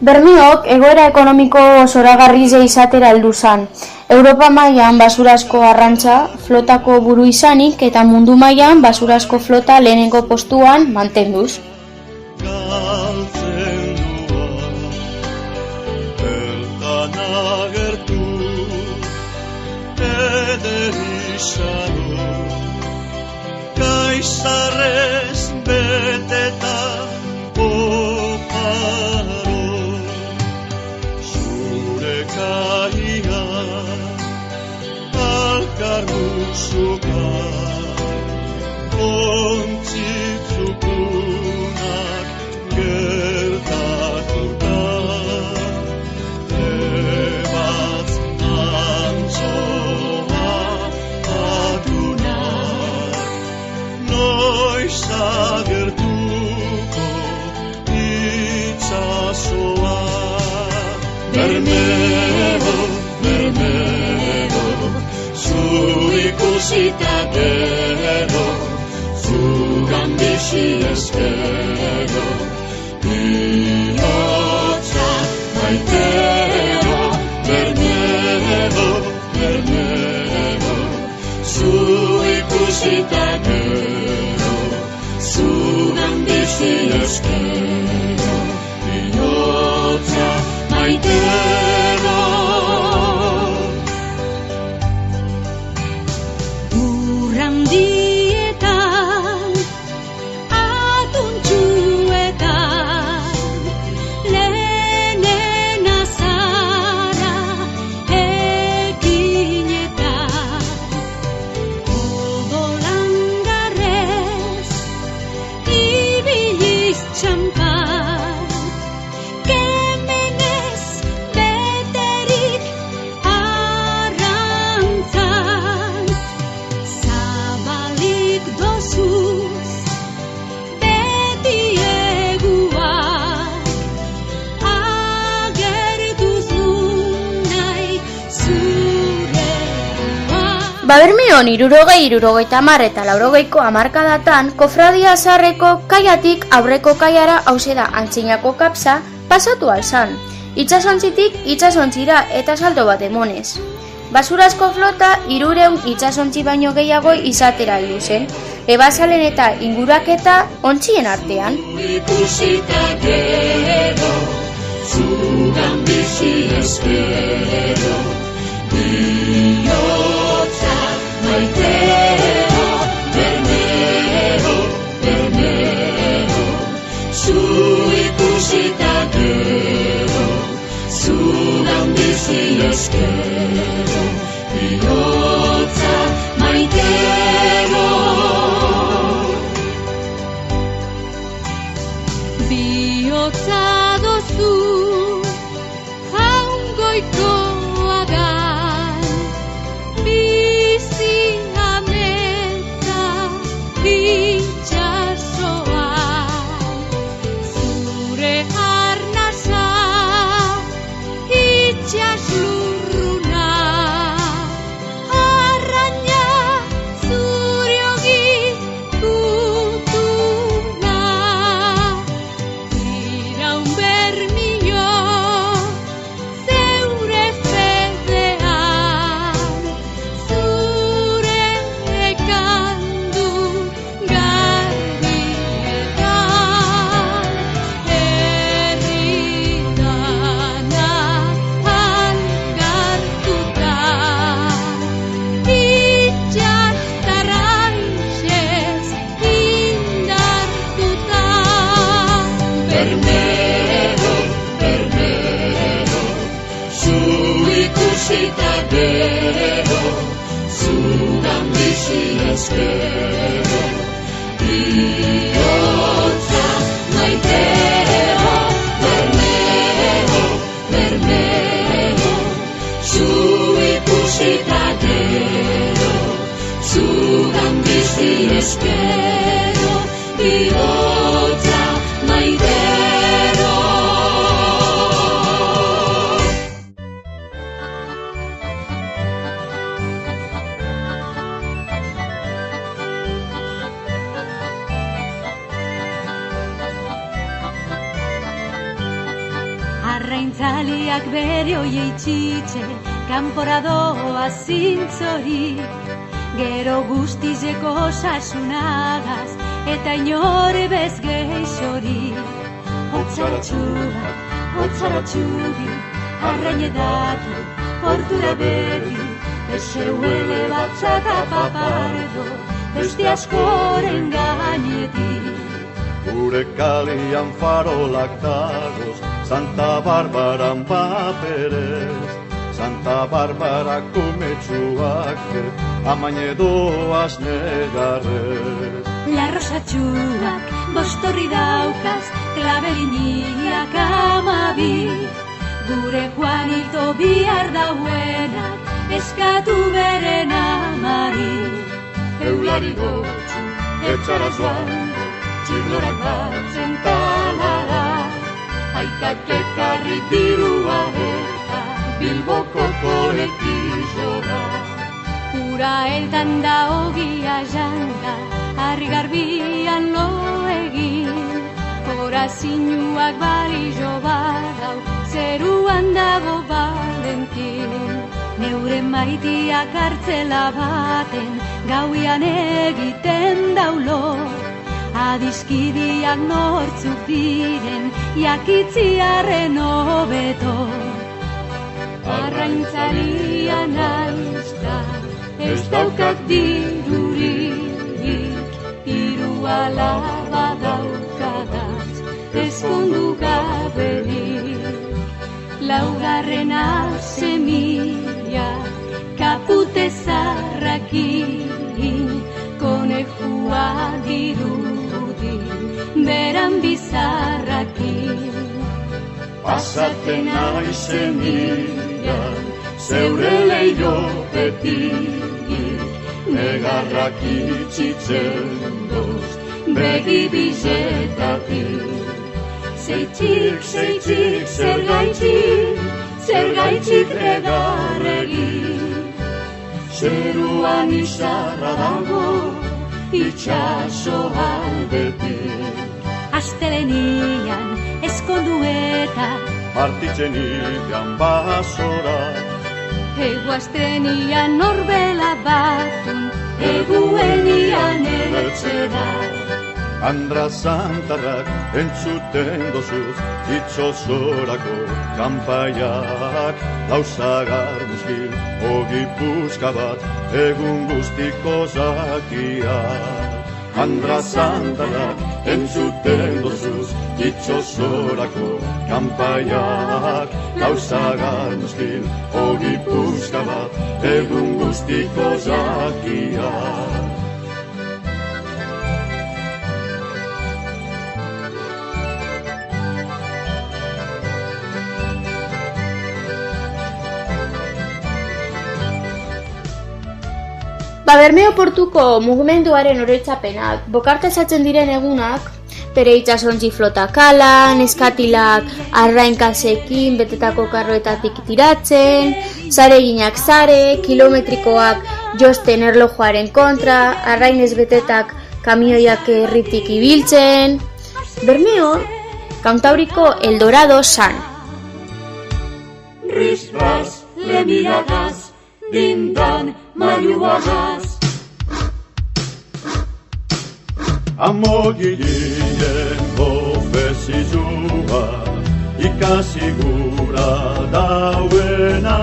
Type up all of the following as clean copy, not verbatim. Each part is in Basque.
Bermeok egoera ekonomiko zoragarri izatera heldu zan. Europa mailan basurasko arrantza flotako buru izanik eta mundu mailan basurasko flota lehenengo postuan mantenduz. Kaisarrez beteta oparo, zure kaia alkarruzuka, ontzitzukunak gertatuta, ebatz antzoa adunak, noiz agertuko itxasoa. Bermeo, Bermeo, zu ikusita gero, zugan bizi eskero, bihotza maitero. Bermeo, Bermeo, zu ikusita gero, zugan bizi eskero, bihotza maitero. Urrandietan, atuntxuetan, lehenen azara ekinetan, odolangarrez, ibiliz txampan, kemenez beterik arrantzan, zabalik dozuz beti eguak, agertuz nahi zureak. Bermeon 60, 70 eta 80ko hamarkadatan kofradia zaharreko kaiatik aurreko kaiara hauxe da antzinako kapsa pasatu alzan. Itsasontzitik itsasontzira eta salto bat emonez. Basurasko flota 300 itsasontzi baino gehiago izatera heldu zen. Ebazalen eta inguraketa ontzien artean. Ikusita gero, zugan bizi eskero, bihotza maitero. Bermeo, Bermeo, zu ikusita gero, zugan bizi eskero, bihotza maitero. Bihotza dozu jaungoikoagan, bizi ametsa itxasoan, zure arnasa itxaslurruna, arraina zuriogi gutuna, iraun bermio zeure fedean, zure ekandu garbietan, herritana algartuta, itxastarraixez indartuta. Bermeo, Bermeo, zu ikusita gero, zugan bizi eskero, bihotza maitero. Bermeo, Bermeo, zu ikusita gero, zugan bizi eskero, bihotza maitero. Arraintzaliak bere oie itxitxe, kanpora doa zintzorik, gero guztizeko osasunagaz, eta inore bez geixorik. Hotzara txugi, arrain edatu, portura begi, eseuele batzaka papardo, beste askoren gainetik. Gure kalian farolak dagoz, Santa Barbaran paperez, Santa Barbarako metxuak, amaine doaz negarrez. La rosatxuak, bostorri daukaz, klabeliniak amabi, gure Juanito bihar dauenak, eskatu beren amari. Eulari gotxu, etxara zoango, txirlorak batzen talara, aikak ekarri dirua eta Bilboko koletizora. Ura eltan da ogia janda, harri garbian lo egin, korazinuak balizo badau, zeruan dago Valentin. Neure maitiak hartzela baten, gauian egiten daulo, adiskidiak nortzuk diren, jakitziarren hobeto. Arraintzalia naizta, ez daukat dirurik, hiru alaba daukadaz, ezkondu gaberik. Laugarren semilla, kapute zarrakin, konejua dirudi, beran bizarrakin. Pasaten aizen ilan, zeure leiopetik, negarrak itxitzen doz, begi bizetatik. Zeitzik, zergaitzik negarregin, zeruan izarra dago, itxaso aldetik. Astelenian ezkondu eta Partitzen ikan basora, eguaztenian norbela batun, eguenian ertzera. Andra Santarrak entzuten dozuz, itxosorako kanpaiak, lausagar muskil, ogi puska bat, egun guztiko zakiak. Andra Santarrak entzuten dozuz, itxosorako kanpaiak, lausagar muskil, ogi puska bat, egun guztiko zakiak. Bermeo portuko mugimenduaren oroitzapenak, bokartezatzen diren egunak, bere itsasontzi flotakala, neskatilak arrainkasekin betetako karroetatik tiratzen, zareginak zare, kilometrikoak josten erlojuaren kontra, arrainez betetak kamioiak herritik ibiltzen. Bermeo, Kantauriko Eldorado san. Risbas, le miradas, dindan, maiuagaz. Amogilien profezizua, ikasi gura dauena,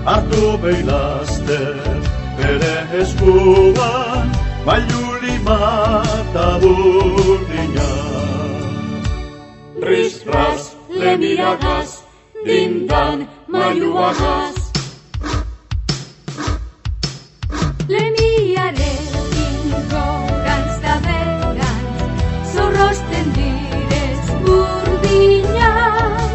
hartu beilazter bere eskuan, maiuli mata burdina. Risbas, le miradas, dindan, maiuagaz. Lemiarekin gorantz da berantz, zorrosten direz burdinak,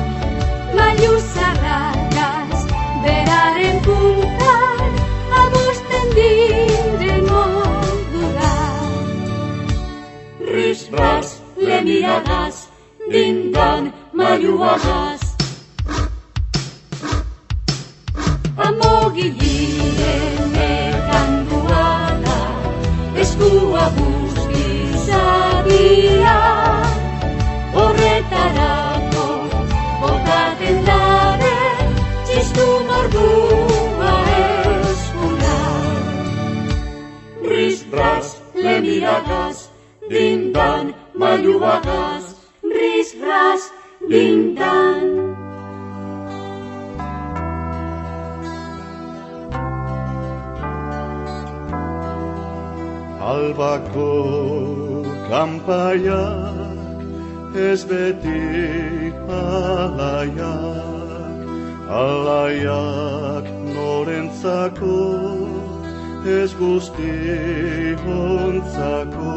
mailu zarrakaz beraren puntan, amosten diren modudan. Risbas, le miradas, dindan, maiuagaz. Amogilien ekanduana, eskua bustizadia, horretarako eskua eskura. Ris-ras, le miradas, din-dan, mailu bagaz. Ris-ras, din-dan. Albako kanpaiak ez beti alaiak norentzako ez guztiontzako.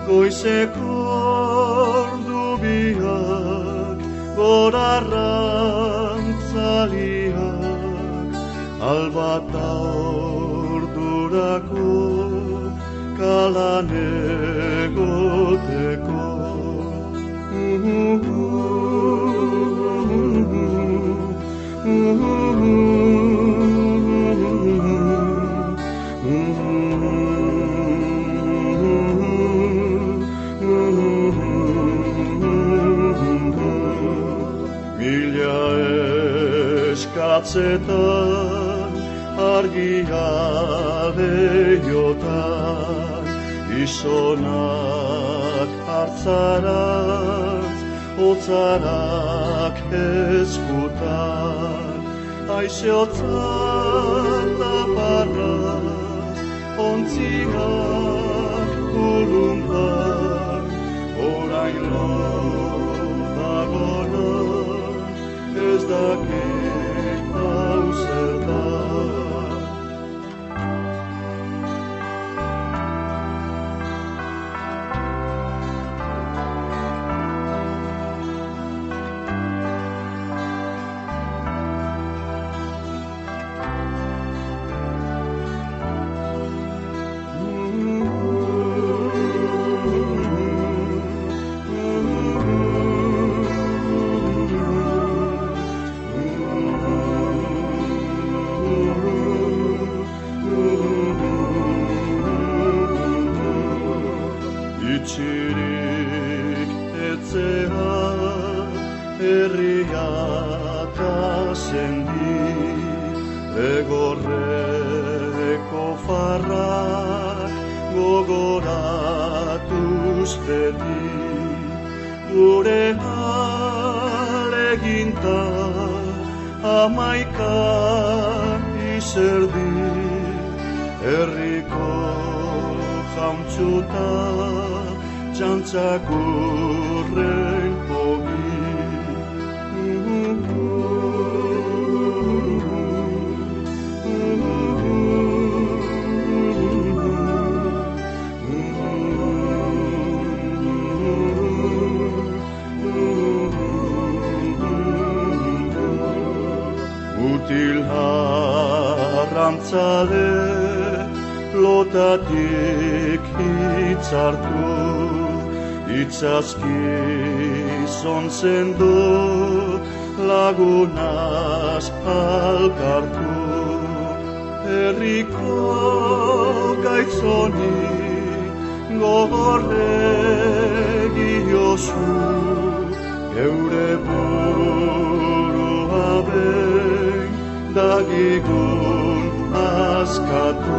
Goizeko ordu biak gorarrantzaliak albata ordurako kalan egoteko. Mila eskatzetan argia behiotan izonak hartzarantz, otzarak eskutan, aixotzan laparraz, ontziak kuluntan, orain lodagonan, ez dakit hau zertan. Itxirik etzea herria eta sendi, egorreko farrak gogoratuz beti, gure aleginta amaika izerdi, herriko jamtxuta txantzakurren hogi. Mutil harrantzale lotatik hitzartu, itzazki zontzendo lagunaz alkartu. Herriko gaitzoni gogorregiozu, geure burua behin dagigun askatu.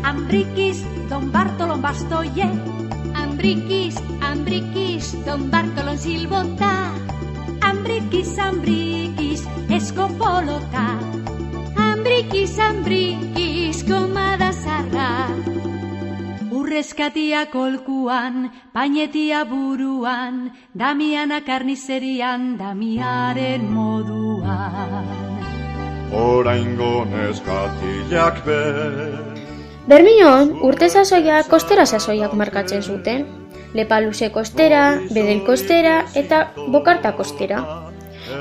Ambriquis, don Bartolón Bastoye. Ambriquis, don Bartolón Silbota. Ambriquis, escopolota. Ambriquis, komada zarra. Urrezkatia kolkuan, painetia buruan, Damiana karnizerian, Damiaren moduan. oraingo neskatilak be. Bermion, urte sasoiak kostera sasoiak markatzen zuten. Lepaluze kostera, Bedel kostera eta Bokarta kostera.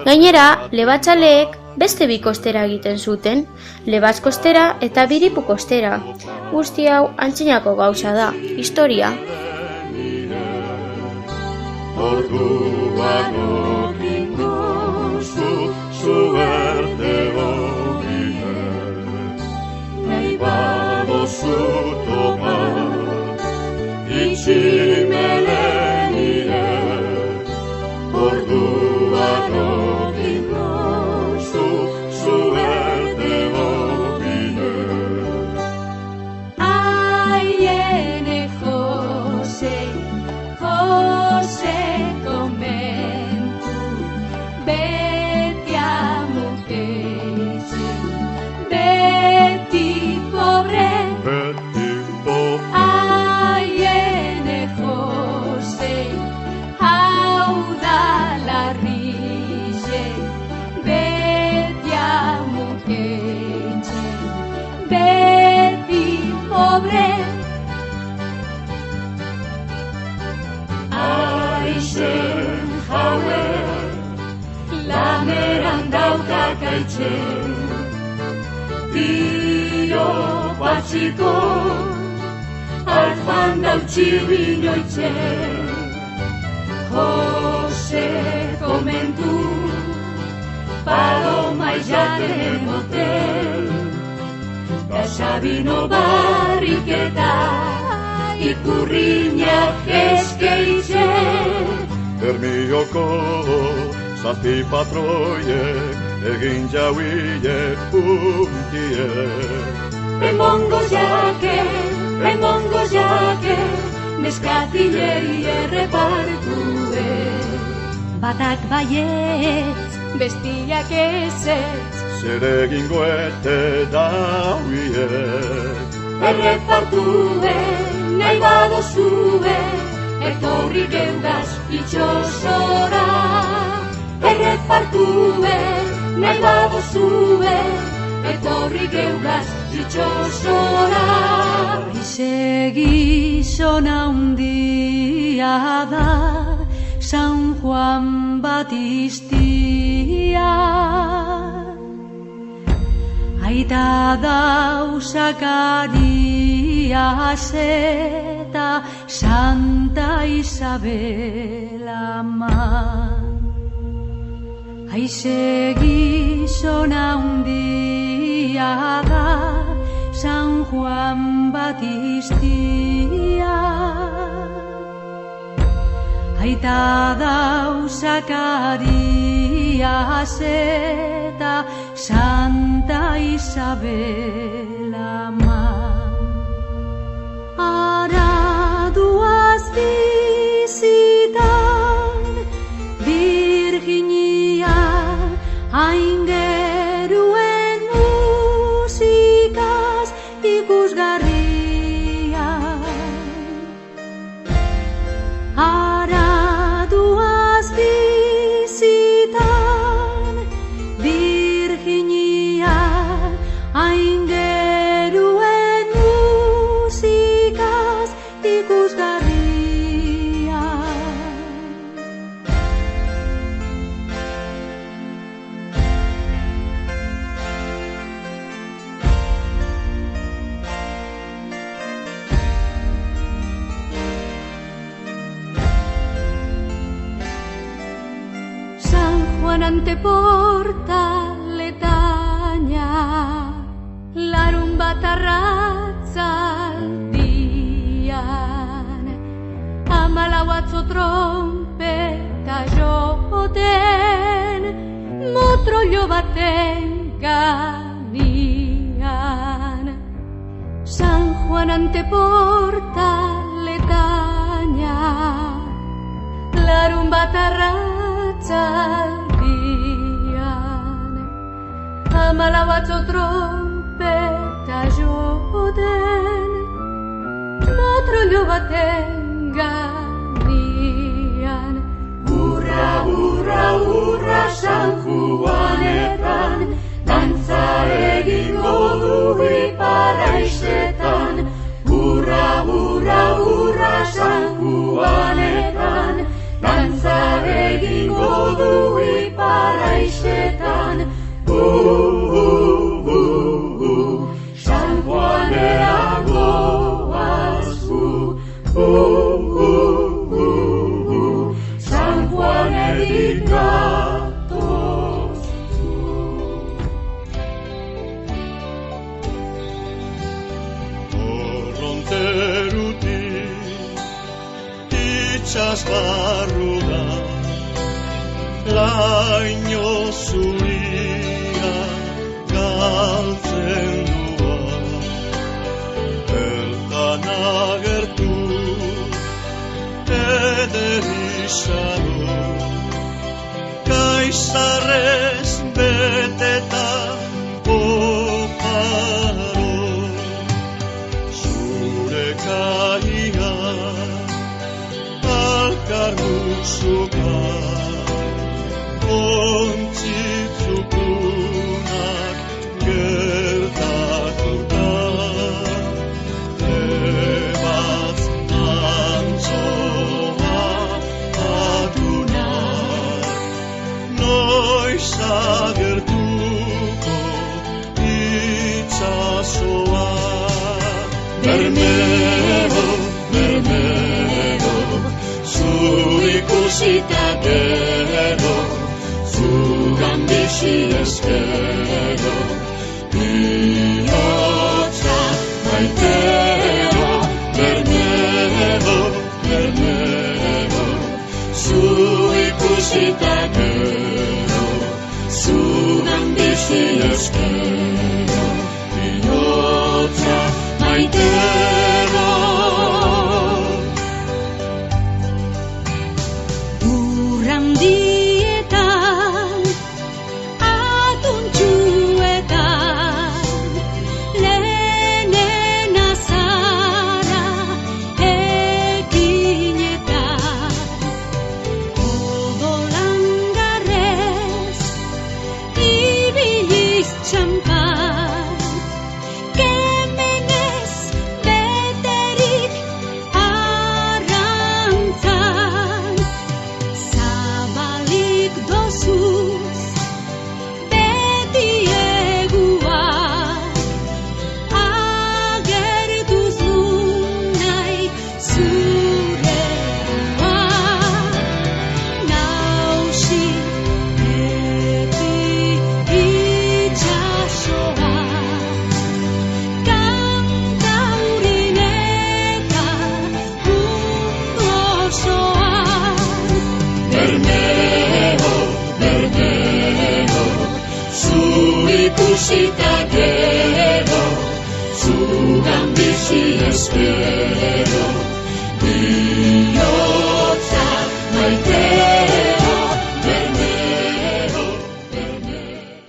Gainera, lebatzaleek beste bi kostera egiten zuten, Lebaz kostera eta Biripu kostera. Guzti hau antzinako gauza da, historia. Orduan okingo suerte hobie, nahi badozu topa, itximelen ire, orduan okingo suerte hobie. Aiene Jose, Jose komentu, beti amuketxe, beti pobre. Aiene Jose, hau da larrixe, beti amuketxe, beti pobre. Aizen jaue, laneran daukak aitzen, dio patxiko, alfan dautxi binoitzen. Jose komentu, paloma izaten motel, da Sabino barriketa, ikurriñak eskeitzen. Bermioko zazpi patroiek egin jauie puntie. Emongo jake, neskatilei errepartue. Batak baietz, bestiak ezetz, Zer egingo ete dauie. Errepartue, nahi badozue, etorri geugaz itxosora. Errepartue, nahi badozue, etorri geugaz itxosora. Aize gizona handia da, San Juan Batistia. Aita dauzakariaz eta Santa Isabel ama. Aize gizona handia da, San Juan Batistia. Aita dauzakariaz eta Santa Isabel ama. Araduaz bizitan, Virginia, aingeruen musikaz ikusgarria. Araduaz bizitan, Virginia, aingeruen musikaz ikusgarria. San Juan Anteporta Letaña, larunbat arratzaldian, 14 atzo trompeta joten, motrollo baten gainean. San Juan Anteporta Letaña, larunbat arratzaldian, 14 atzo trompeta joten, motrollo baten gainean. Urra, urra, urra, San Juanetan, dantza egingo du iparraizetan, hurra, hurra, hurra sanjuanetan, dantza egingo du iparraizetan, San Juanera goaz gu, San Juanetik gatoz gu. Korronterutik itxas barrura, laino zuria galtzen dua, bertan agertu eder izaro, kaizarrez beteta oparo, zure kaia alkar musuka, ontzitzukunak gertatuta, ebatz antzoa adunak, noiz agertuko itxasoa. Bermeo, bermeo, zur ikusita gero, zugan bizi eskero, bihotza maitero. Bermeo, bermeo, zu ikusita gero, zugan bizi eskero, bihotza maitero. Urrandietan, atuntxuetan, lehenen azara ekinetan, odolangarrez, ibiliz txampan, kemenez beterik arrantzan, zabalik dozuz beti eguak, agertuz nahi zure guak, nausi beti itxasoa, kantaurin eta mundu osoan. Bermeo, bermeo, zu ikusita gero, zugan bizi eskero.